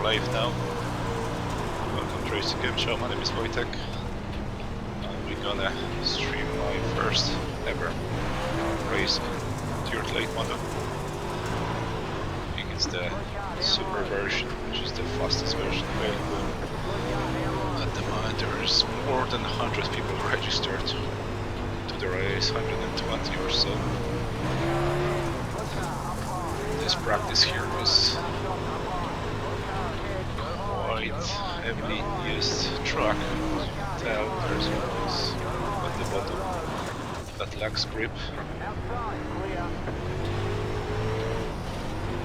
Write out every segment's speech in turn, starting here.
live now. Welcome to Racing Game Show, my name is Wojtek. We're gonna stream my first ever race in Dirt Late model. I think it's the super version, which is the fastest version available. At the moment there is more than 100 people registered to the race, 120 or so. This practice here was quite heavily used track. Tell there's always at the bottom that lacks grip.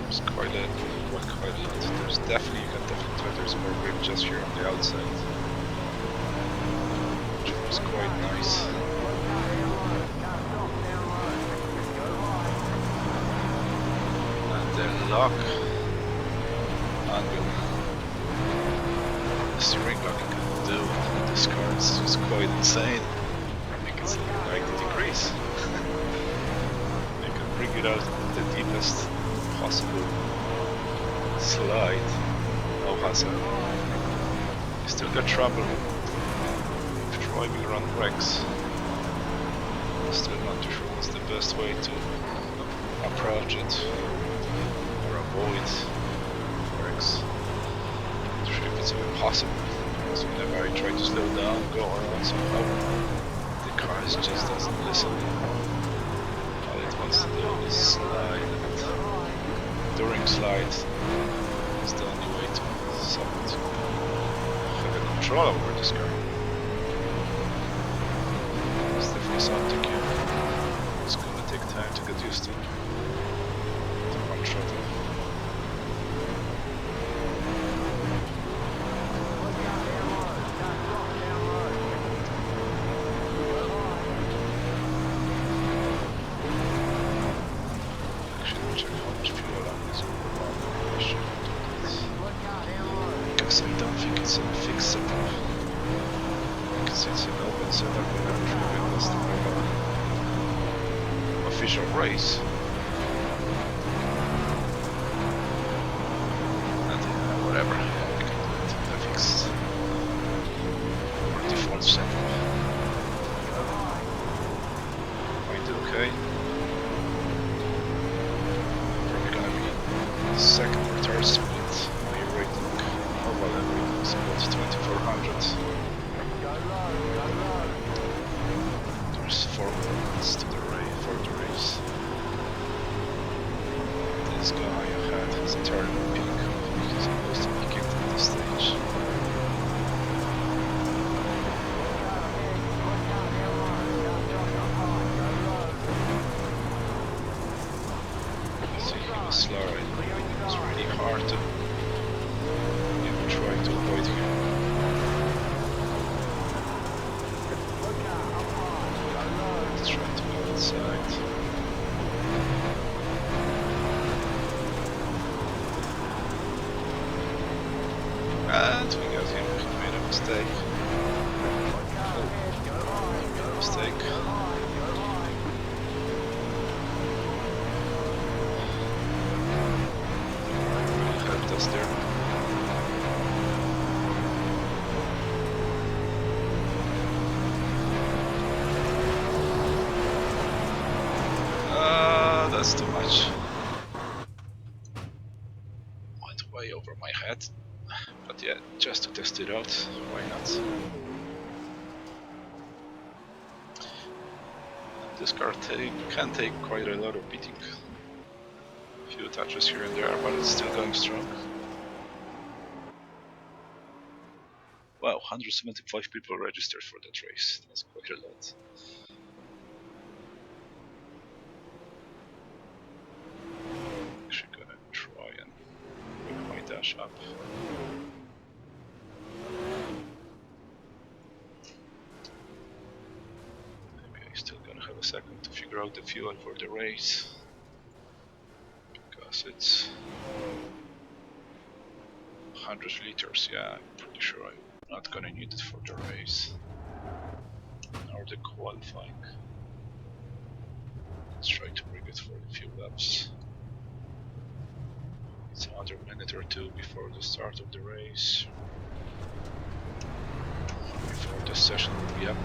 It's quite a lot. There's definitely, you can definitely tell there's more grip just here on the outside, which was quite nice. And the lock angle, the steering lock you can do on this car is just quite insane. I think it's like 90 degrees. You can bring it out at the deepest possible slide, no hassle. You still got trouble if driving around wrecks. Still not too sure what's the best way to approach it or avoid wrecks. Not sure if it's even possible, because whenever I try to slow down, go around somehow, the car just doesn't listen. All it wants to do is slide, and during slide is the only way to have a control over this car. It's definitely something it's gonna take time to get used to. The one throttle. Actually, check how much fuel on this car. I should do that. Because I don't think it's a fixed setup. Because it's an open setup, and I'm sure it was the official race. And whatever, we can do it in the fixed or default setup. Quite okay. Probably gonna be second or third split. My rating, normal rating is about 2400. There's 4 minutes to the race, for the race. This guy ahead has a turn pink. He's supposed to be kicked at this stage. See, he was slurring. It was really hard to even try to avoid him. Let's try to go outside. And we got him. He made a mistake. He made a mistake. Really helped us there. That's too much. Went way over my head. But yeah, just to test it out, why not? This car can take quite a lot of beating. A few touches here and there, but it's still going strong. Wow, 175 people registered for that race. That's quite a lot. Actually gonna try and pick my dash up. Maybe I'm still gonna have a second to figure out the fuel for the race, because it's 100 liters. Yeah, I'm pretty sure I'm not gonna need it for the race or the qualifying. Let's try to bring it for a few laps. It's another minute or two before the start of the race. Before the session will be up.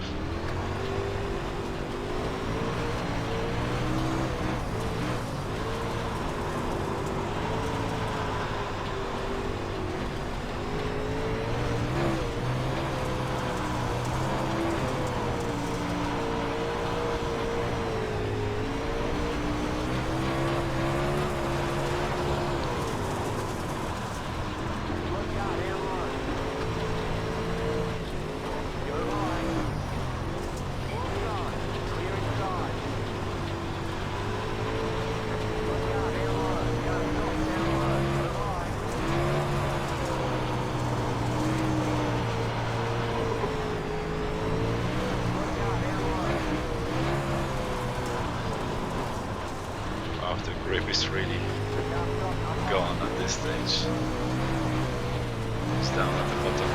The grip is really gone at this stage. It's down at the bottom.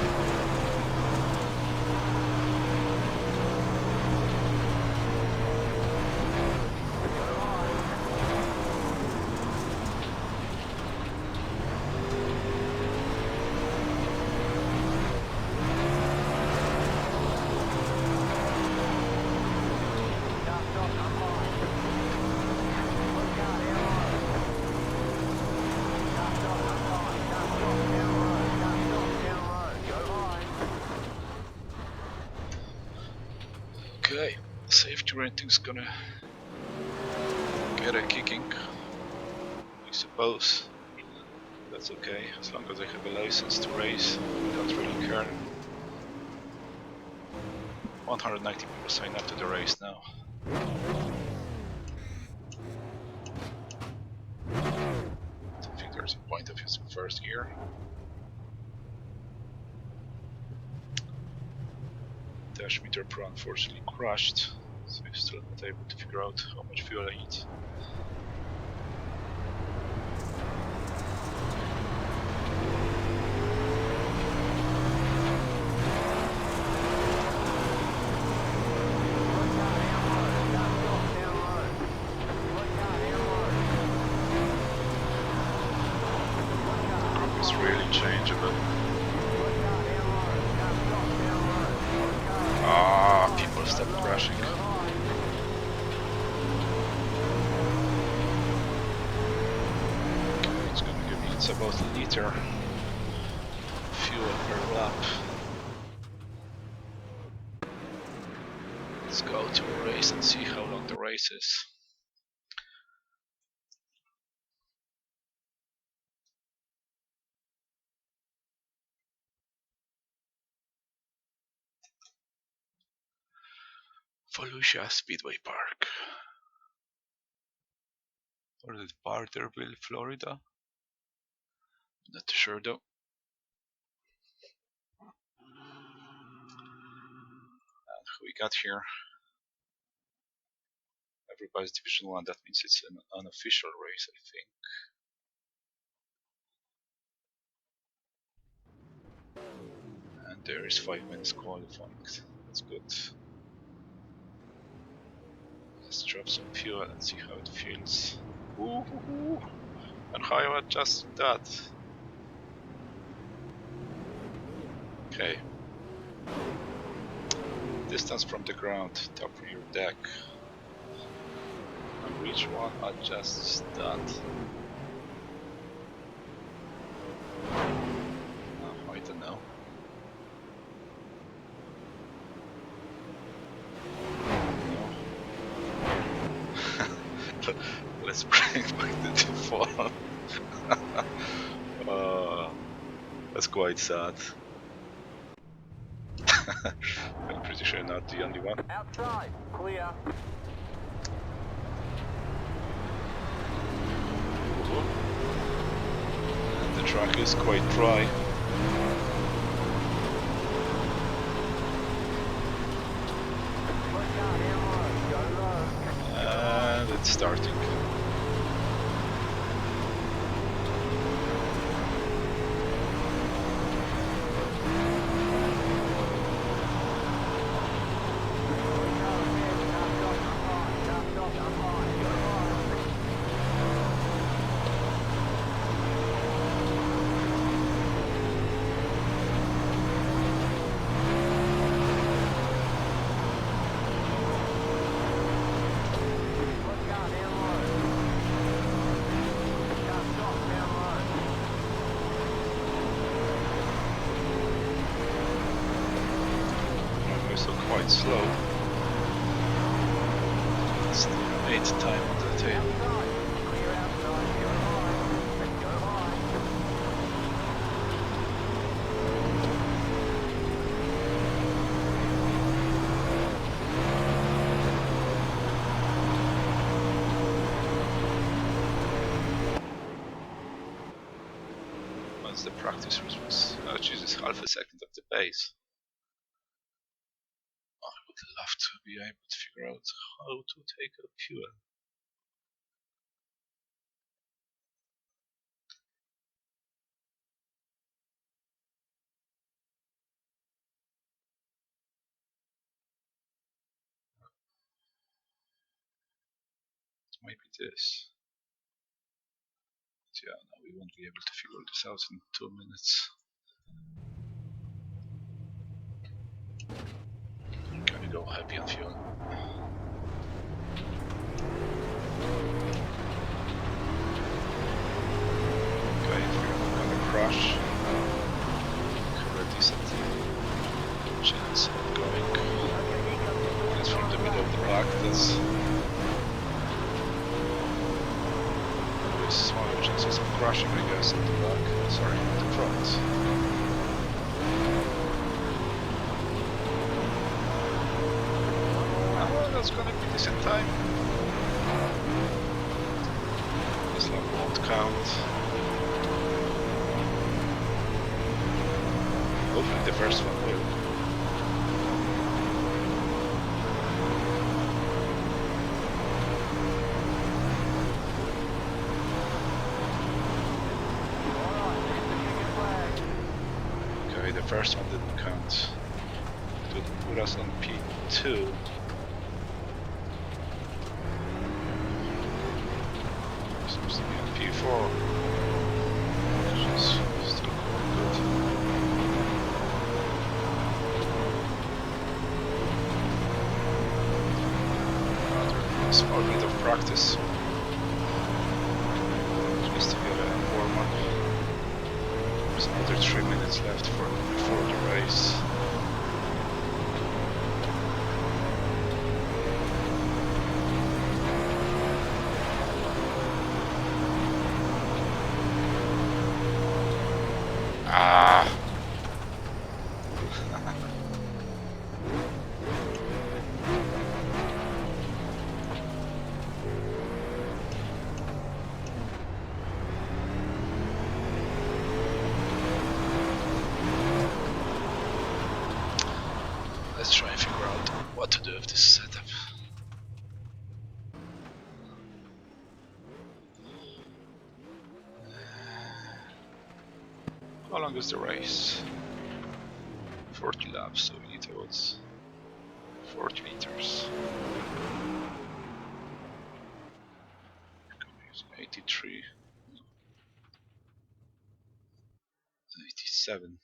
Okay, safety rating's gonna get a kicking, I suppose. That's okay, as long as I have a license to race, I don't really care. 190 people sign up to the race now. I think there's a point of his first gear. Dash meter pro unfortunately crashed, so I'm still not able to figure out how much fuel I eat. It's really changeable. People stop crashing. Okay, it's gonna give me, it's about a liter fuel per lap. Let's go to a race and see how long the race is. Volusia Speedway Park. Or is it Barterville, Florida? Not sure though. And who we got here? Everybody's Division 1, that means it's an unofficial race, I think. And there is 5 minutes qualifying, that's good. Let's drop some fuel and see how it feels. Ooh, and how I adjust that. Okay. Distance from the ground, top rear deck. And which one adjusts that? I don't know. Let's bring back the default. That's quite sad. I'm pretty sure not the only one. Outside, clear. And the track is quite dry. And it's starting. so quite slow. It's the 8th time on the tail. Once the practice was, oh Jesus, half a second of the pace. I would love to be able to figure out how to take a fuel. Maybe this. But yeah, no, we won't be able to figure this out in 2 minutes. Can we go happy on fuel? Okay, if we're not gonna crash, have a decent chance of going. It's from the middle of the pack, that's smaller chances of crashing, I guess, at the back. Sorry, at the front. Oh, that's gonna be decent time. This lap won't count. Hopefully the first one will. The first one didn't count. It would put us on P2. Seems to be on P4. Which is still quite good. Another small bit of practice. Just to get a warm-up. There's another 3 minutes left before the race. Ah. Let's try and figure out what to do with this setup. How long is the race? 40 laps, so we need about 40 liters. 83, 87.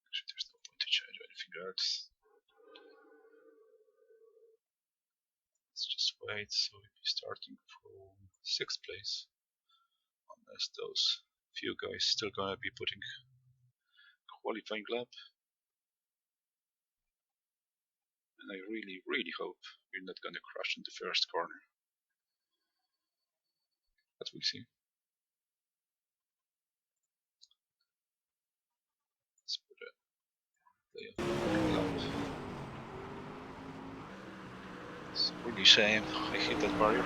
Actually, there's no point to change anything else. Let's just wait, so we'll be starting from 6th place. Unless those few guys still gonna be putting qualifying lap. And I really, really hope we're not gonna crash in the first corner. But we'll see. Let's put a play of lap. It's really a shame I hit that barrier.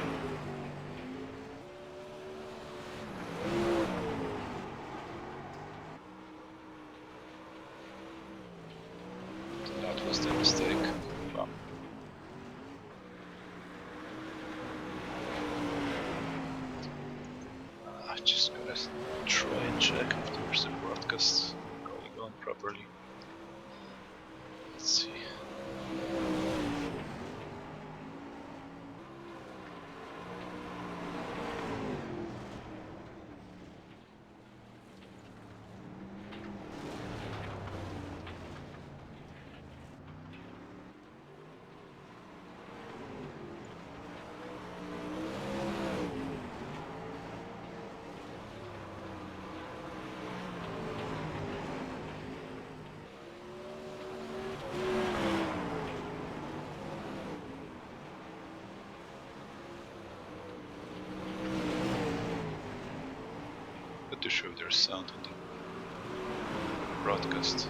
That was the mistake. Wow. I just gotta try and check if there's a broadcast going on properly. Let's see. even too sure there's sound on the broadcast.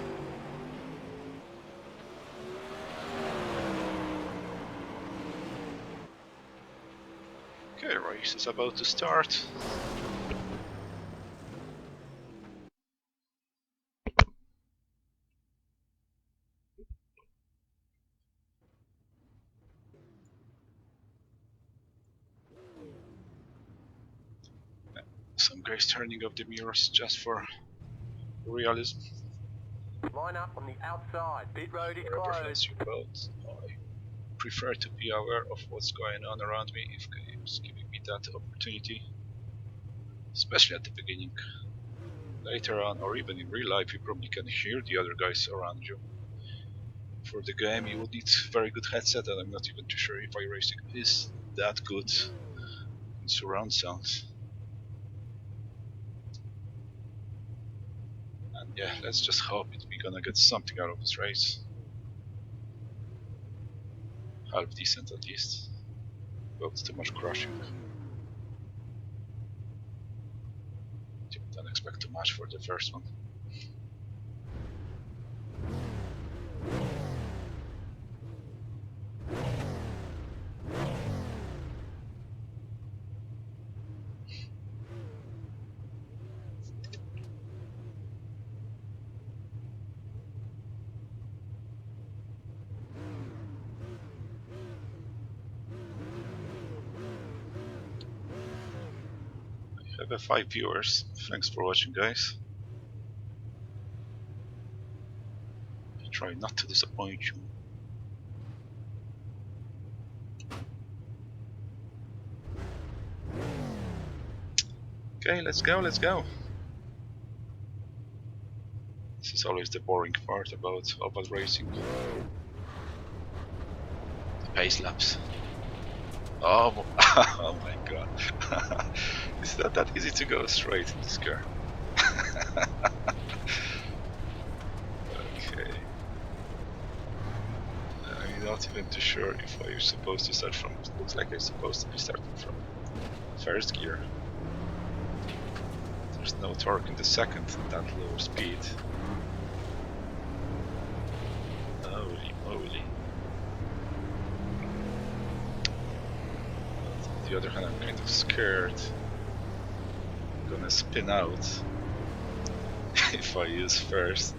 Okay, race is about to start. Some guys turning up the mirrors just for realism. Line up on the outside. Pit road is Wherever closed. has you boat, I prefer to be aware of what's going on around me if game's giving me that opportunity. Especially at the beginning. Later on, or even in real life, you probably can hear the other guys around you. For the game, you would need very good headset, and I'm not even too sure if iRacing is that good in surround sounds. And yeah, let's just hope we're gonna get something out of this race. Half decent at least. Well, it's too much crashing. Don't expect too much for the first one. I have 5 viewers. Thanks for watching, guys. I try not to disappoint you. Okay, let's go, let's go. This is always the boring part about oval racing. The pace laps. Oh, oh my god. It's not that easy to go straight in this car. Okay. I'm not even too sure if I'm supposed to start from... It looks like I'm supposed to be starting from first gear. There's no torque in the second at that lower speed. Holy moly. On the other hand, I'm kind of scared. I'm gonna spin out if I use first.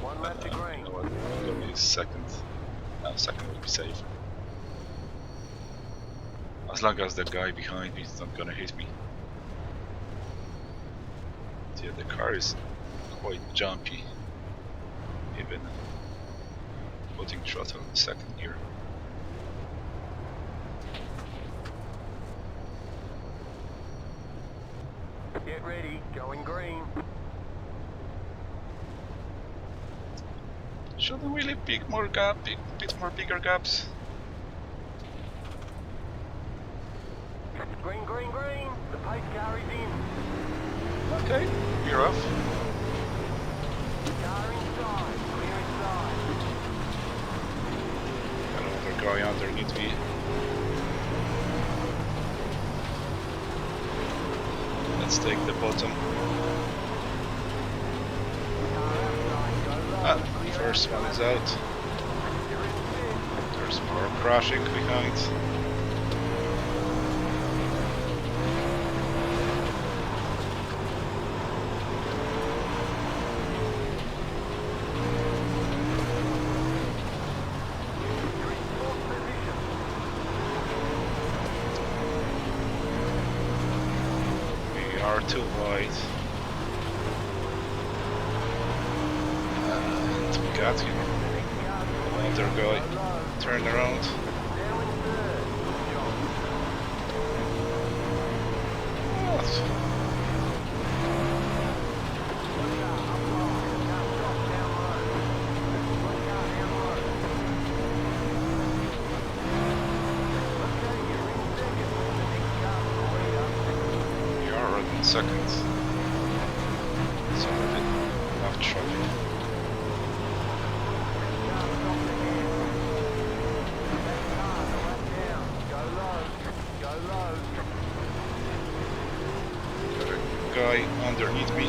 One left to green. You know what? I'm gonna use second. No, second will be safe. As long as the guy behind me is not gonna hit me. Yeah, the car is quite jumpy, even putting throttle in second gear. Get ready, going green. Shouldn't really pick more bit more bigger gaps. Green, green, green. The pace car is in. Okay, we're off. Car inside, clear inside. Another guy underneath me. Let's take the bottom. Car outside, go low. Ah, first one is out. There's more crashing behind. Too wide. And we got him. Another guy. Turn around. What? We are running second. So a bit enough traffic. guy underneath me.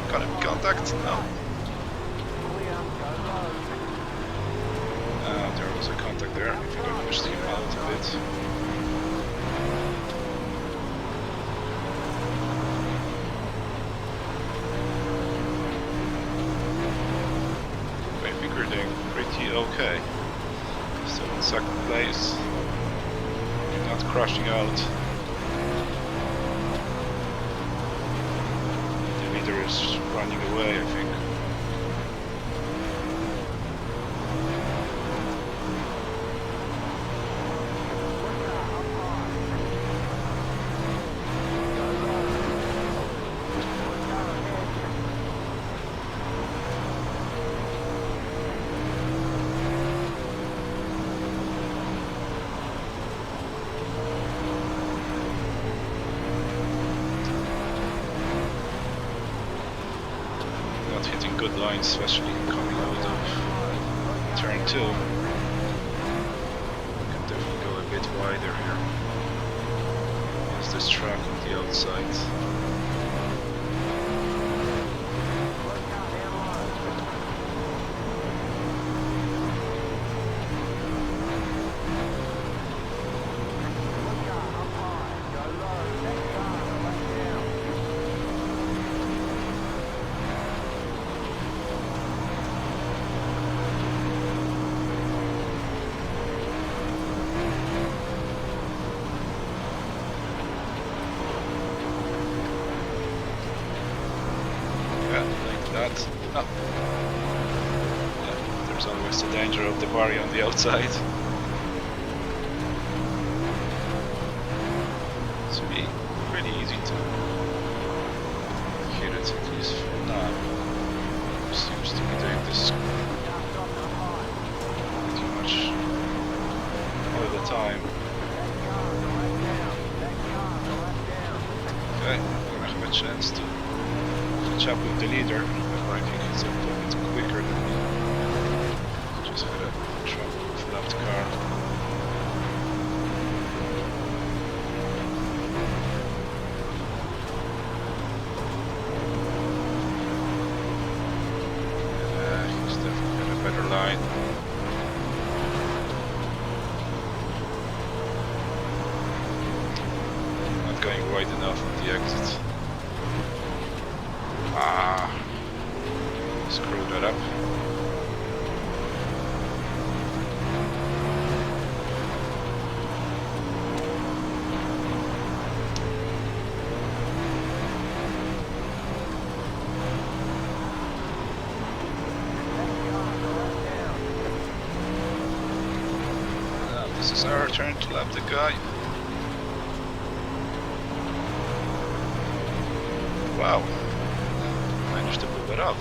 Got contact now. There was a contact there. I think I pushed him out a bit. I think we're doing pretty okay. Still in second place. Not crashing out. The leader is running away, I think. Hitting good lines, especially coming out of turn 2. Can definitely go a bit wider here. There's this track on the outside. That. Oh. Yeah, there's always the danger of the barrier on the outside. It's be pretty easy to hit it, at least for now. Seems to be doing this pretty much all the time. Okay, I'm gonna have a chance to catch up with the leader. I think he's a little bit quicker than me. Just had a trouble with left car. He's definitely got a better line. Not going wide enough on the exit. Screw that up. Now this is our turn to lap the guy. Wow, managed to pull it off.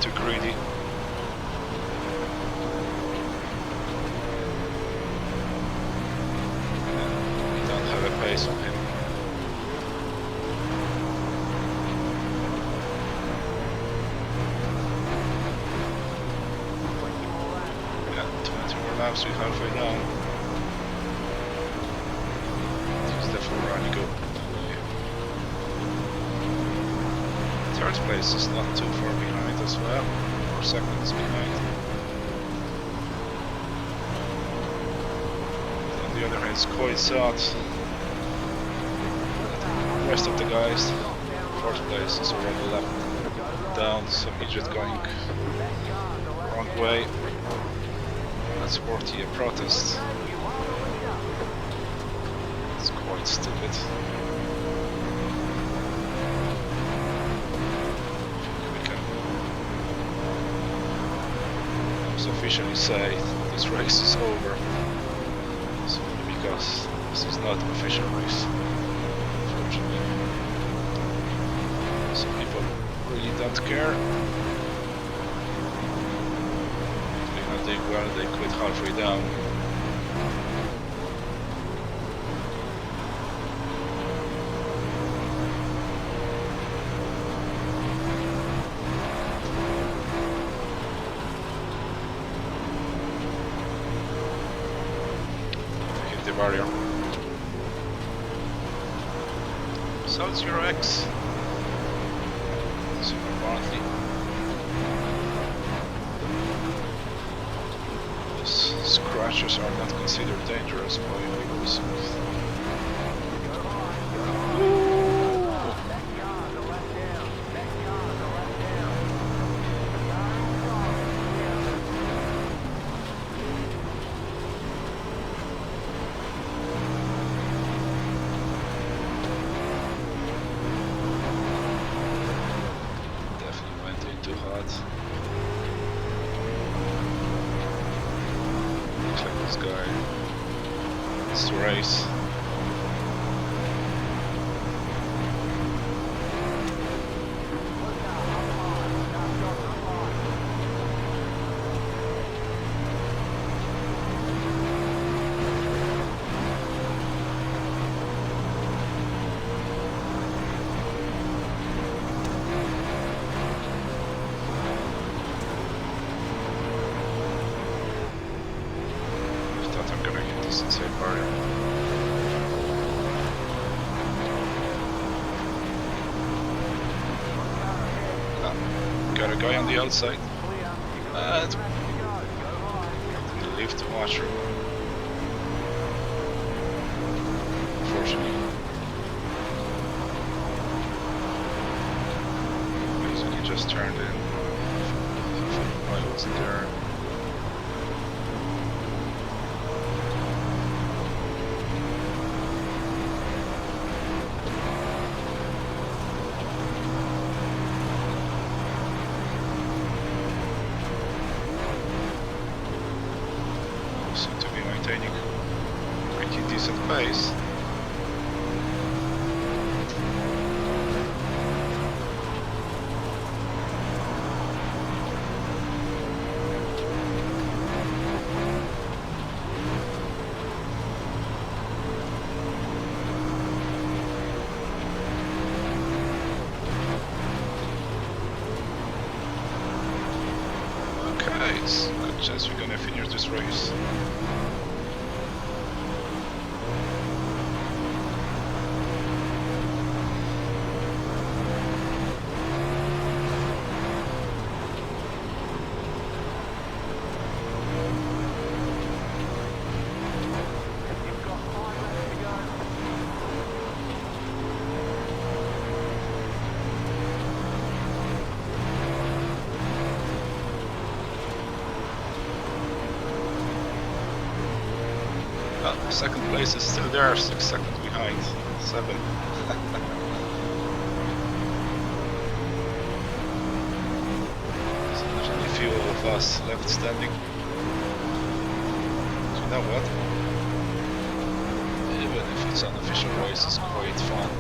Too greedy. We don't have a pace on him. Yeah, 20 more laps, we're halfway down. He's definitely running good. Third place is not too far behind as well, 4 seconds behind. On the other hand, it's quite sad. The rest of the guys, fourth place is already left down, so he's just going wrong way. That's worthy a protest. It's quite stupid. Officially say this race is over, simply because this is not an official race, unfortunately. Some people really don't care. they quit halfway down. Hit the barrier. So it's your X. So apparently these scratches are not considered dangerous by vehicles. Definitely went in too hard. Looks like this guy wants to race. Thought I'm gonna hit this inside barrier. Got a guy on the outside. And leave too much room. Unfortunately. Basically just turned in. I wasn't there. Seem to be maintaining pretty decent pace. Okay, it's a good chance we're gonna finish this race. Second place is still there, 6 seconds behind. 7. There's only a few of us left standing. So you know what? Even if it's an unofficial race, it's quite fun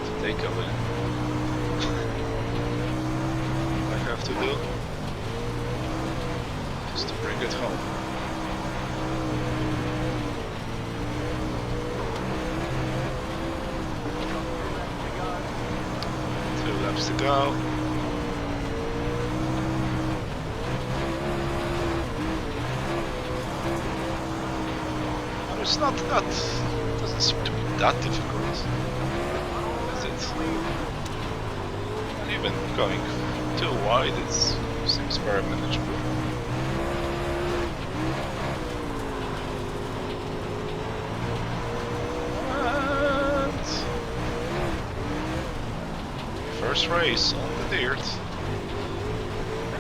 to take a win. All I have to do is to bring it home. 2 laps to go. And it's not that, it doesn't seem to be that difficult, is it? And even going too wide, it seems very manageable. First race on the dirt.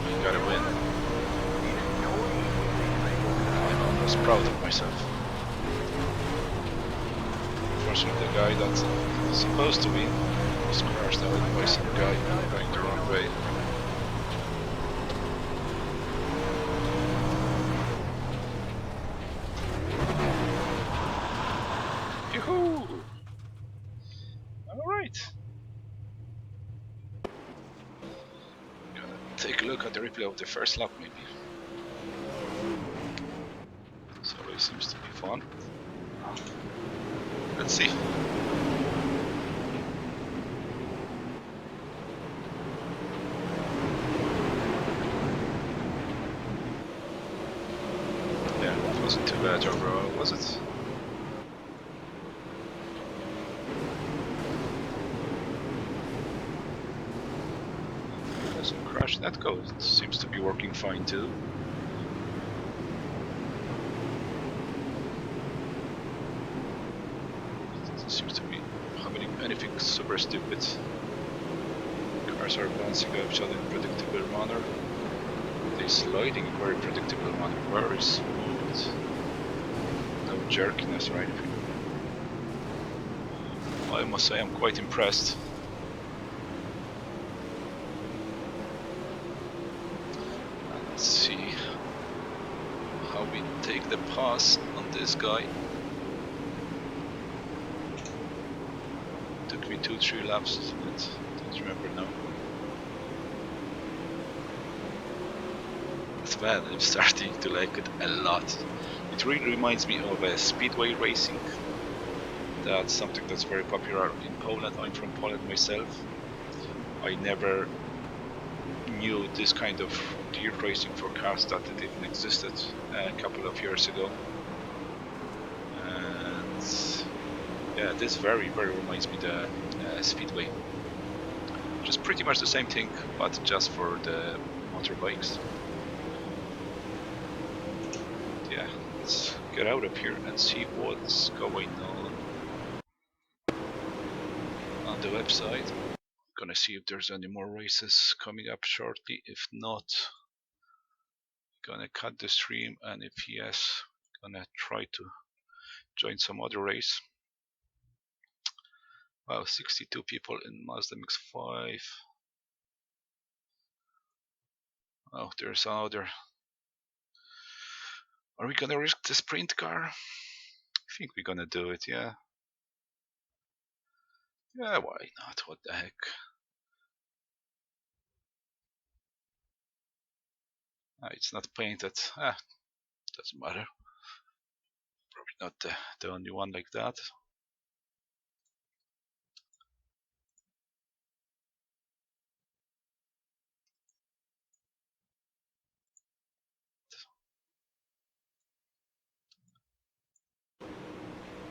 You gotta win. I'm almost proud of myself. Unfortunately, the guy that's supposed to win was crashed out by some guy going the wrong way. Yoo-hoo! Alright. take a look at the replay of the first lap maybe. So it seems to be fun. Let's see. Yeah, it wasn't too bad overall, was it? Doesn't crash. That code seems to be working fine too. It seems to be happening anything super stupid. Cars are bouncing off each other in a predictable manner. They're sliding in a very predictable manner, very smooth. No jerkiness or anything. I must say I'm quite impressed. Let's see how we take the pass on this guy. Took me 2-3 laps, but don't remember now. It's bad, I'm starting to like it a lot. It really reminds me of speedway racing. That's something that's very popular in Poland. I'm from Poland myself. I never knew this kind of dirt racing for cars that it even existed a couple of years ago. And yeah, this very reminds me the speedway. Which is pretty much the same thing, but just for the motorbikes. Yeah, let's get out of here and see what's going on the website. Gonna see if there's any more races coming up shortly. If not, gonna cut the stream, and if yes, gonna try to join some other race. Wow, 62 people in Mazda MX-5. Oh, there's another. Are we gonna risk the sprint car? I think we're gonna do it, yeah. Yeah, why not? What the heck? It's not painted. Doesn't matter. Probably not the only one like that.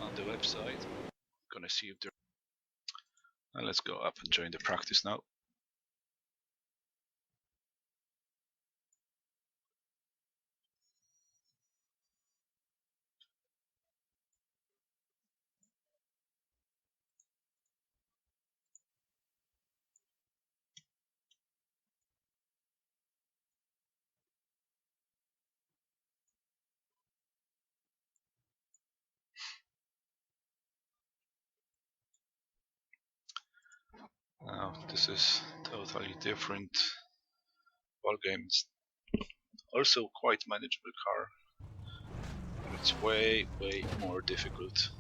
On the website, gonna see if there. Let's go up and join the practice now. Now, this is totally different ball game. It's also quite manageable car, but it's way more difficult.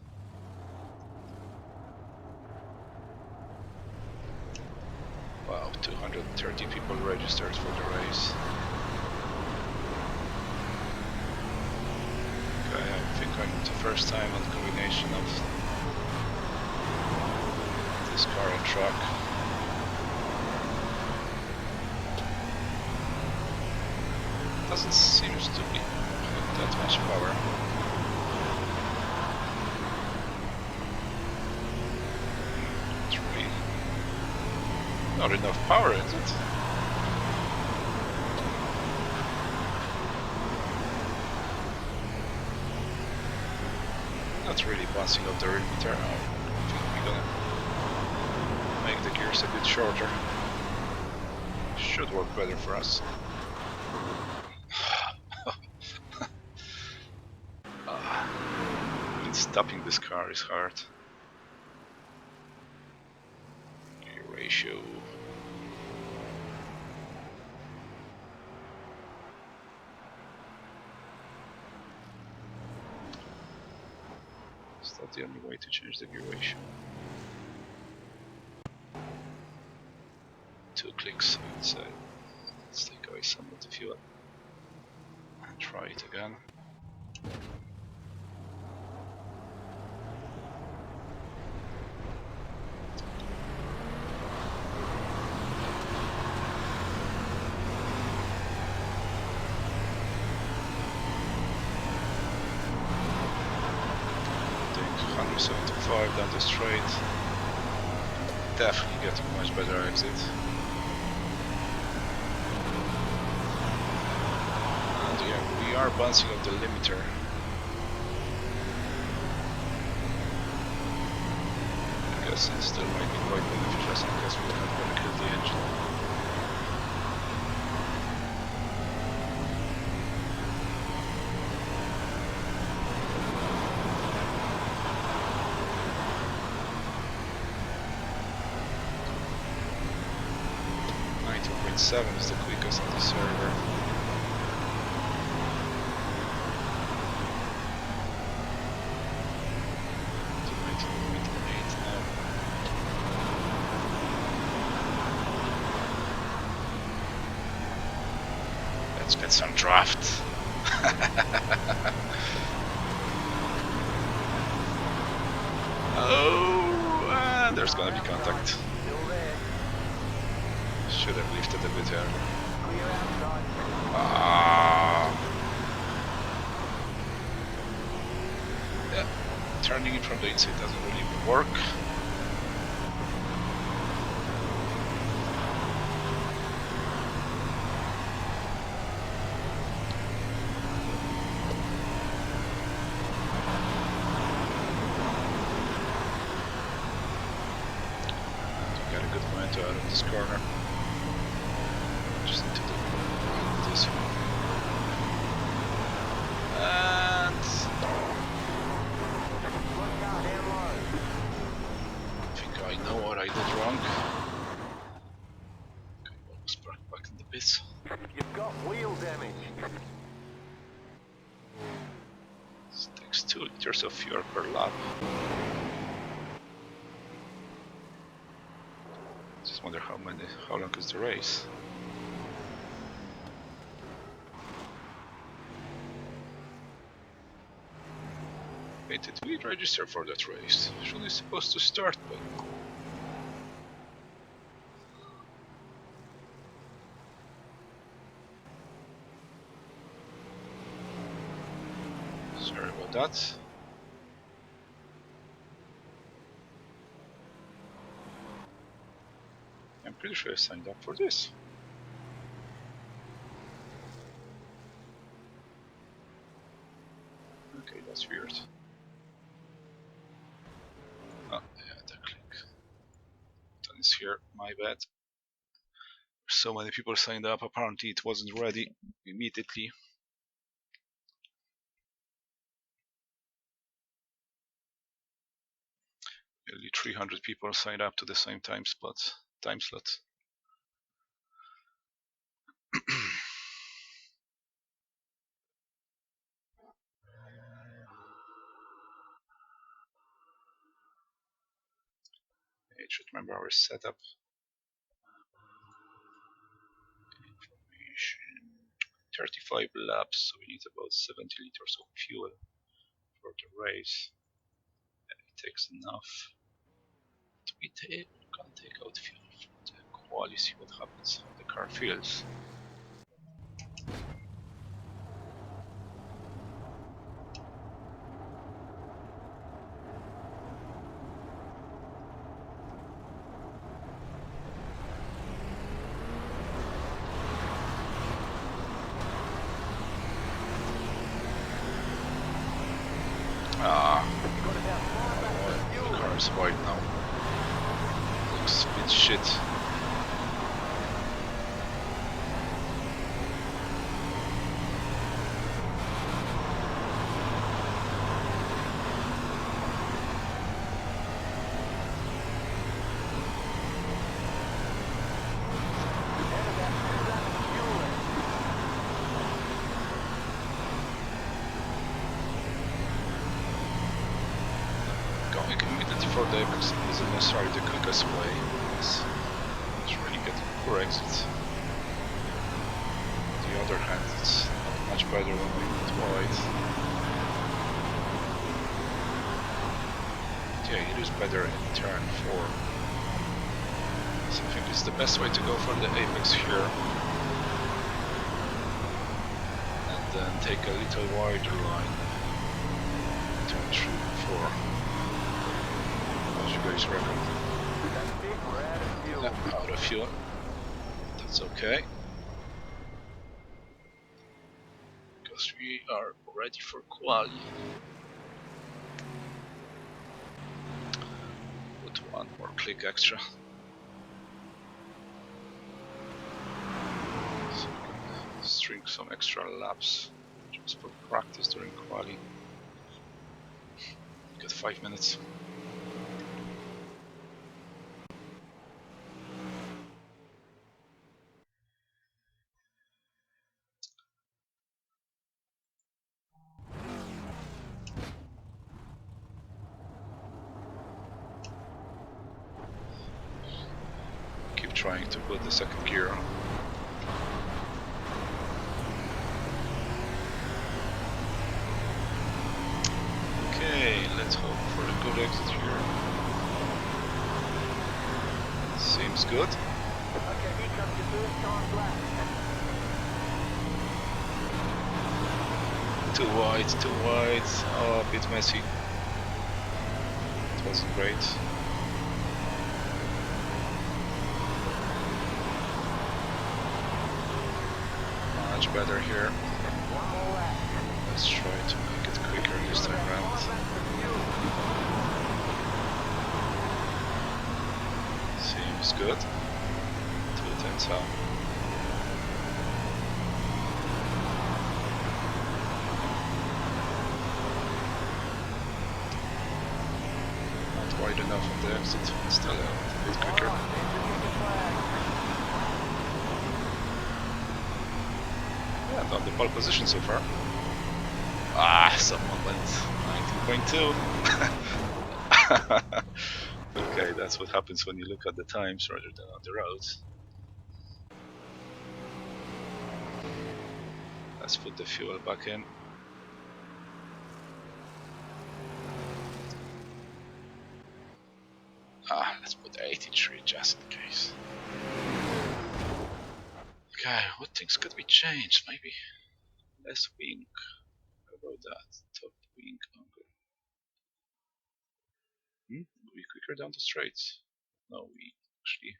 Wow, 230 people registered for the race. Okay, I think I'm the first time on combination of this car and truck. Doesn't seem to be that much power. It's really not enough power, is it? Not really bouncing up the rear meter. I think we're gonna make the gears a bit shorter. Should work better for us. Stopping this car is hard. Gear ratio. Is that the only way to change the gear ratio? 2 clicks, I would say. Let's take away some of the fuel and try it again. Doing 175 down the straight. Definitely getting a much better exit. And yeah, we are bouncing off the limiter. I guess it still might be quite beneficial as long as we are not going to kill the engine. Seven is the quickest on the server. Let's get some draft. Oh, and there's gonna be contact. Should have lifted a bit earlier. Yeah, turning it from the inside doesn't really work. Got a good momentum out of this corner. Just need to do this one. And I think I know what I did wrong. Okay, almost back in the pits. You've got wheel damage. This takes 2 liters of fuel per lap. Just wonder how long is the race? Wait, did we register for that race? Actually supposed to start by now. Sorry about that. I'm pretty sure I signed up for this. Okay, that's weird. Oh, yeah, the click button is here, my bad. So many people signed up, apparently it wasn't ready immediately. Nearly 300 people signed up to the same time slot. It should remember our setup. Information. 35 laps, so we need about 70 liters of fuel for the race. And it takes enough. We can take out fuel from the quali, see what happens, how the car feels. The car is white now. Looks a bit shit. Going immediately for the apex isn't necessarily the quickest way. It's really getting poor exits. the other hand, it's not much better when we put wide. Yeah, it is better in turn 4. So I think it's the best way to go for the apex here. And then take a little wider line. Turn 3 and 4. What do you guys reckon? That's it, we're out of fuel. Yeah, out of fuel. That's okay. Because we are ready for quali. Put one more click extra. So we can string some extra laps just for practice during quali. Got 5 minutes. Keep trying to put the second gear on. Okay, let's hope for a good exit here. Seems good. Okay, here comes your first time lap. Too wide, too wide. Oh, a bit messy. It wasn't great. Much better here. One more lap. Let's try to make it quicker this time around. Seems good. 2 tenths up. Not wide enough on the exit. Still a bit quicker. Yeah, not the pole position so far. Ah, someone went 19.2. Okay, that's what happens when you look at the times rather than on the roads. Let's put the fuel back in. Let's put 83 just in case. Okay, what things could be changed? Maybe less wing. How about that? Top wing angle. We quicker down the straights. No, we actually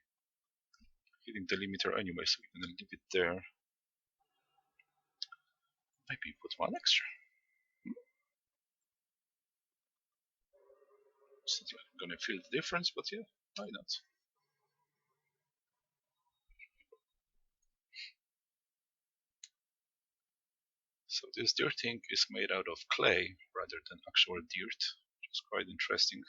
hitting the limiter anyway, so we're gonna leave it there. Maybe put one extra. It's not like I'm gonna feel the difference, but yeah, why not? So this dirting is made out of clay rather than actual dirt, which is quite interesting.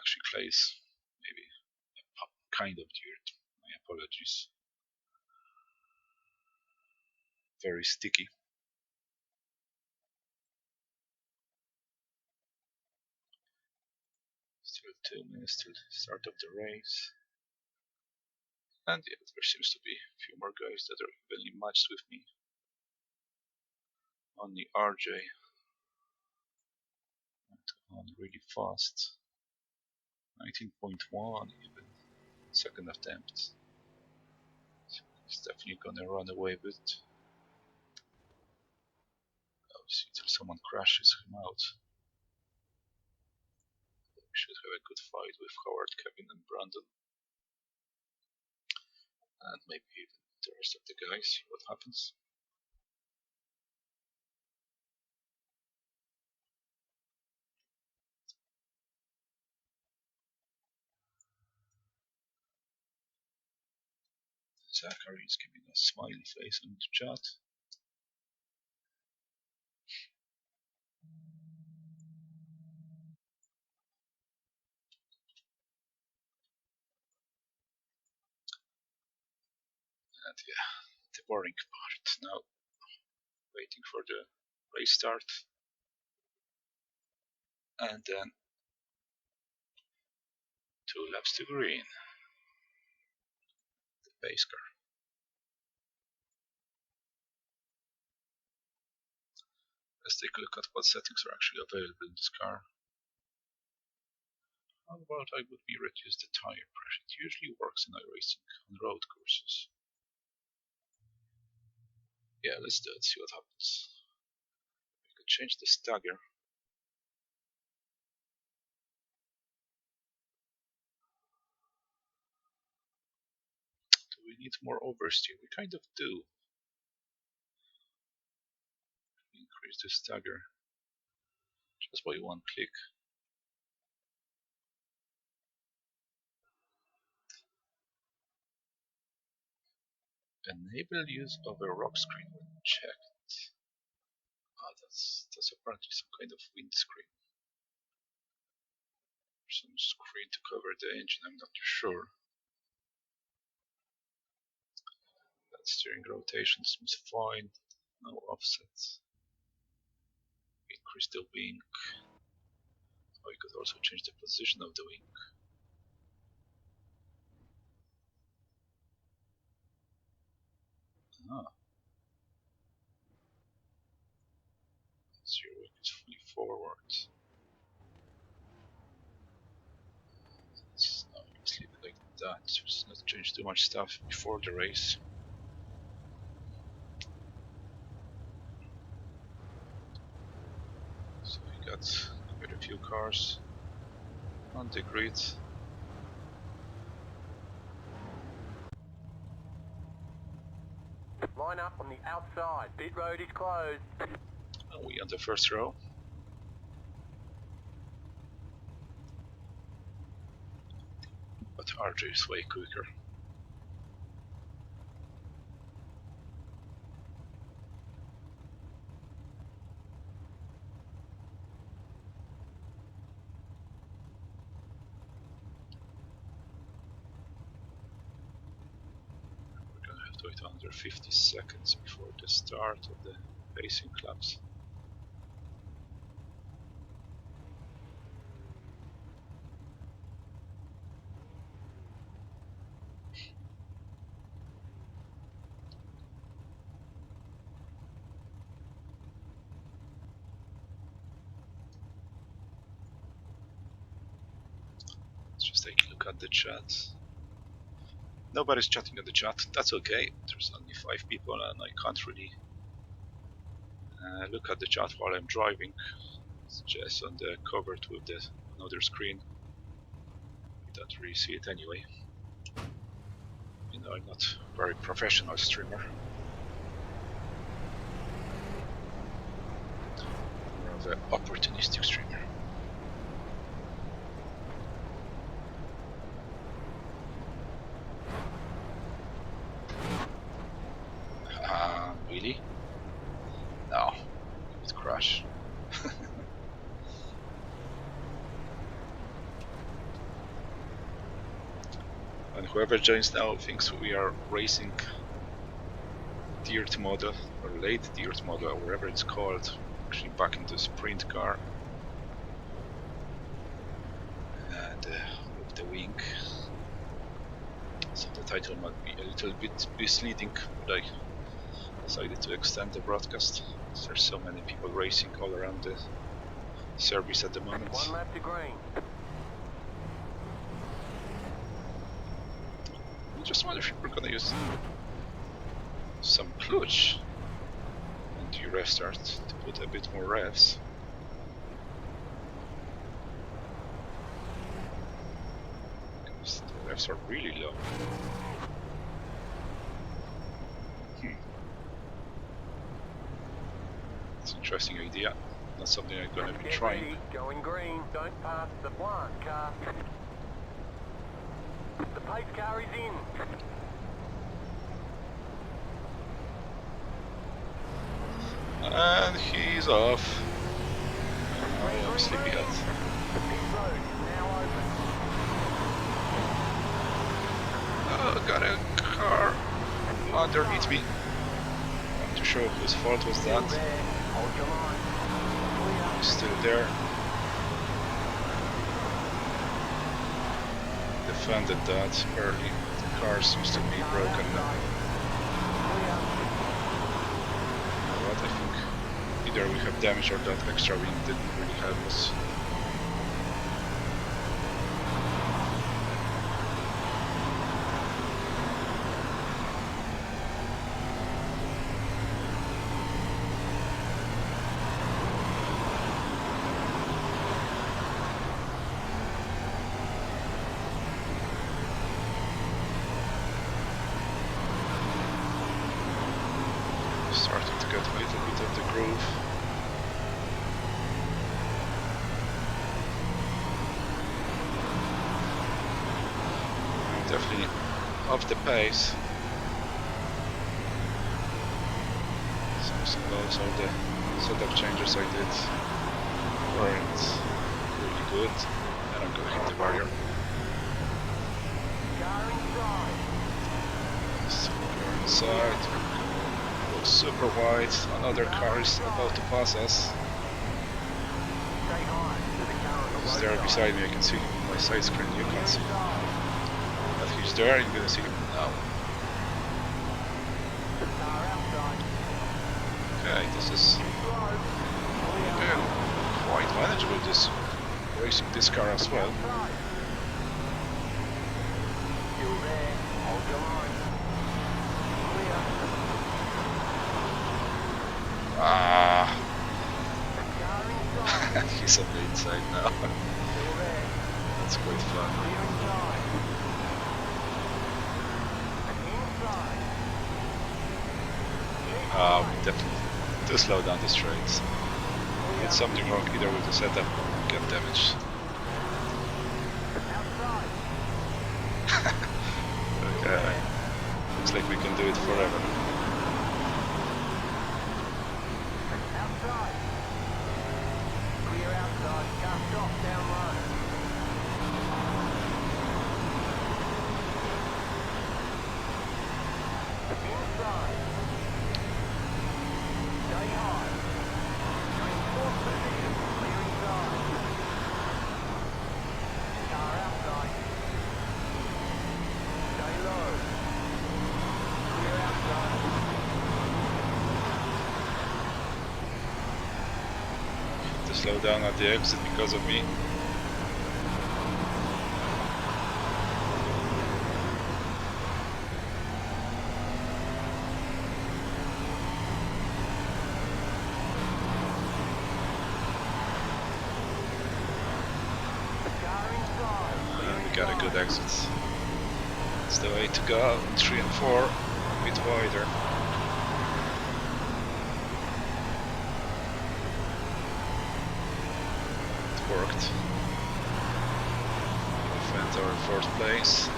Actually, clay is maybe a kind of dirt. My apologies. Very sticky. Still 2 minutes till start of the race. And yeah, there seems to be a few more guys that are evenly matched with me. Only RJ went on really fast. 19.1 even. Second attempt. So he's definitely gonna run away with it. Obviously, until someone crashes him out. We should have a good fight with Howard, Kevin, and Brandon. And maybe even the rest of the guys, see what happens. Zachary is giving a smiley face on the chat. And yeah, the boring part now. Waiting for the race start. And then 2 laps to green. pace car. Let's take a look at what settings are actually available in this car. How about I would be reduce the tire pressure? It usually works in iRacing on road courses. Yeah, let's do it, see what happens. We could change the stagger. Do we need more oversteer? We kind of do. Increase the stagger just by one click. Enable use of a rock screen when checked. Ah, that's apparently some kind of windscreen. Some screen to cover the engine, I'm not too sure. That steering rotation seems fine, no offsets. Increase the wing. Oh, you could also change the position of the wing. Ah. So your wing is fully forward. Let's now leave it like that, so let's not change too much stuff before the race. So we got quite a few cars on the grid. Line up on the outside. Pit road is closed. Are we on the first row? But RJ is way quicker. We're gonna have to wait under 50 seconds before the start of the racing clubs. Let's just take a look at the chat. Nobody's chatting in the chat, that's okay. There's only 5 people and I can't really look at the chat while I'm driving. It's just on the covered with the another screen. We don't really see it anyway. You know, I'm not a very professional streamer. More of an opportunistic streamer. Really? No, it would crash. And whoever joins now thinks we are racing Dirt model or late Dirt model or whatever it's called, actually back into sprint car. And with the wing. So the title might be a little bit misleading, but I decided to extend the broadcast. There's so many people racing all around the service at the moment. One lap to green. I just wonder if we're gonna use some clutch on the restart to put a bit more revs. Because the revs are really low. It's an interesting idea. Not something I'm gonna be trying. Ready. Going green. Don't pass the plant car. The pace car is in. And he's off. I am sleepy out. The pit road is now open. Oh, got a car underneath me. Not too sure whose fault was Still that. there. Hold your line. Still there. The defended that early. The car seems to be broken now. But I think either we have damage or that extra wing didn't really help us. Starting to get a little bit of the groove. Definitely up the pace. So also the setup changes I did weren't really good, and I'm gonna hit the barrier. So we're inside. Looks super wide. Another car is about to pass us. He's there beside me. I can see him on my side screen. You can't see him. But he's there. You're gonna see him now. Okay, this is quite manageable. This racing this car as well. Ah, he's on the inside now. That's quite fun. We definitely do slow down the straights. Did something wrong either with the setup or get damaged. Okay, looks like we can do it forever. Slow down at the exit because of me. And we got a good exit. It's the way to go. 3 and 4, a bit wider. Worked. Defend our 4th place.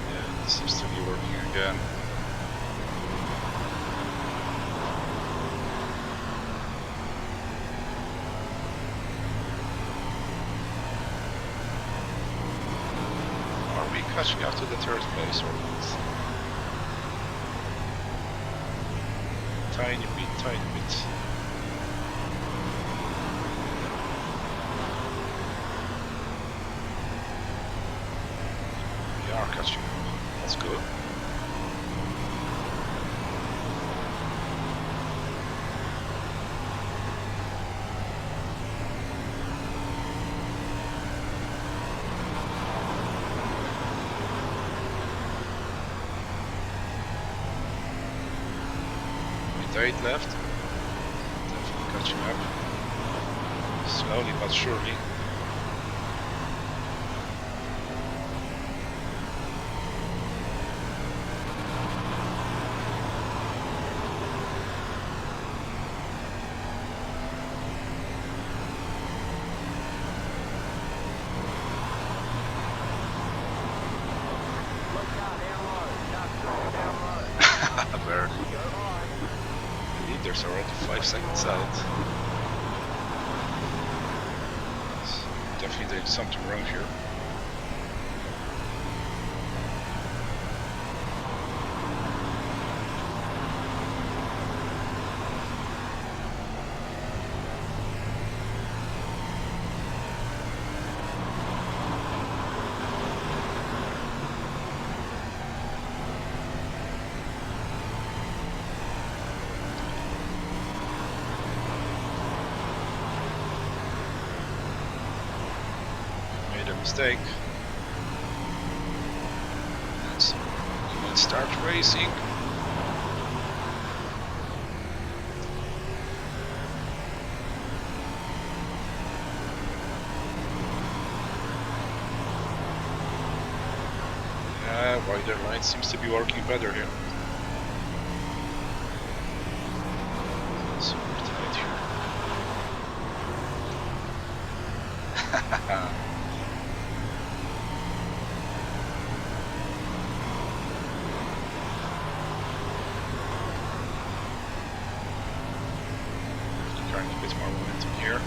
Yeah, it seems to be working again. Are we catching up to the 3rd place or not? Tiny bit, tiny bit. Catching up. That's good. With 8 left. Definitely catching up. Slowly but surely. There's already 5 seconds out. So definitely there's something wrong here. mistake. Let's start racing. Wider line seems to be working better here. Super tight here. Trying a bit more momentum here.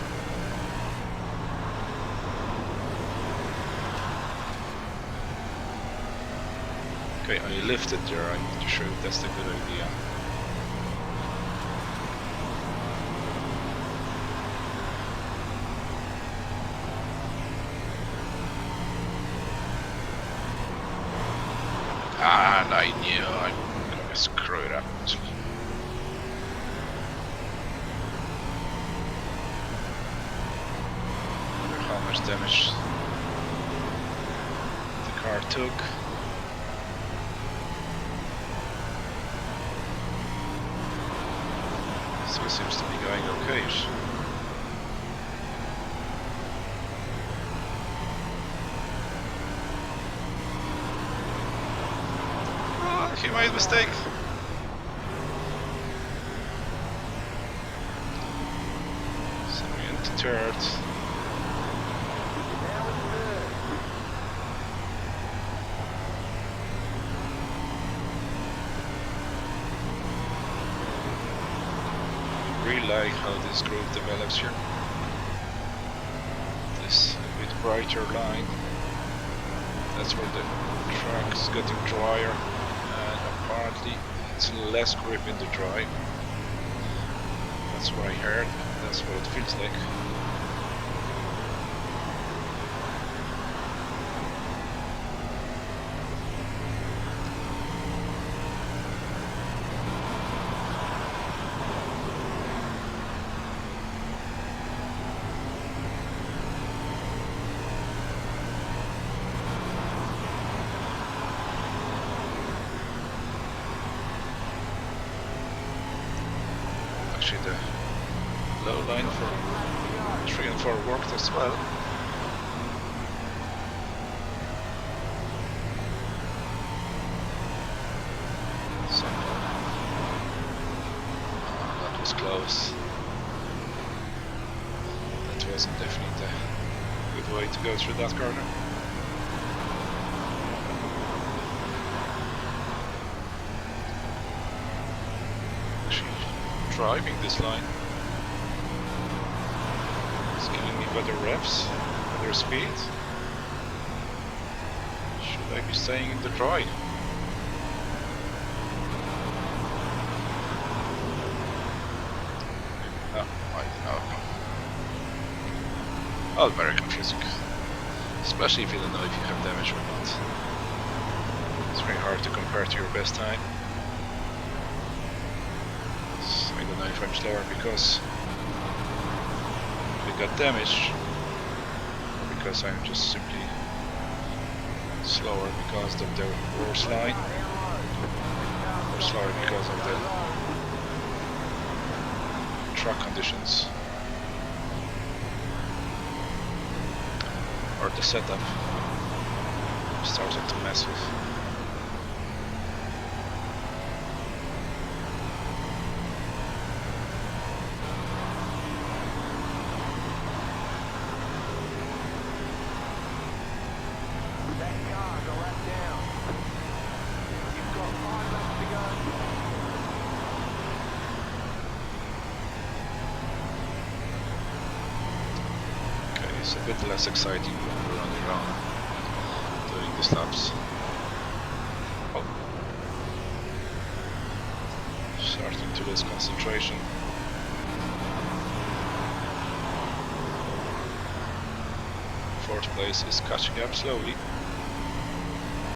Okay, I lifted there, I'm not sure if that's a good idea. And I knew I'm gonna screw it up. I wonder how much damage the car took. So it seems to be going okay-ish. Oh, he made a mistake. So we're into third. Really like how this groove develops here. This bit brighter line. That's where the track is getting drier, and apparently it's less grip in the drive. That's what I heard. That's what it feels like. Actually, the low line for 3 and 4 worked as well. So, that was close. That wasn't definitely the good way to go through that corner. Driving this line is giving me better revs, better speed. Should I be staying in the drive? No, I don't know. Oh, very confusing. Especially if you don't know if you have damage or not. It's very hard to compare to your best time. I don't know if I'm slower because we got damage, or because I'm just simply slower because of the worse line, or slower because of the track conditions, or the setup started to mess with. It's a bit less exciting when we're running around doing these laps. Oh. Starting to lose concentration. Fourth place is catching up slowly.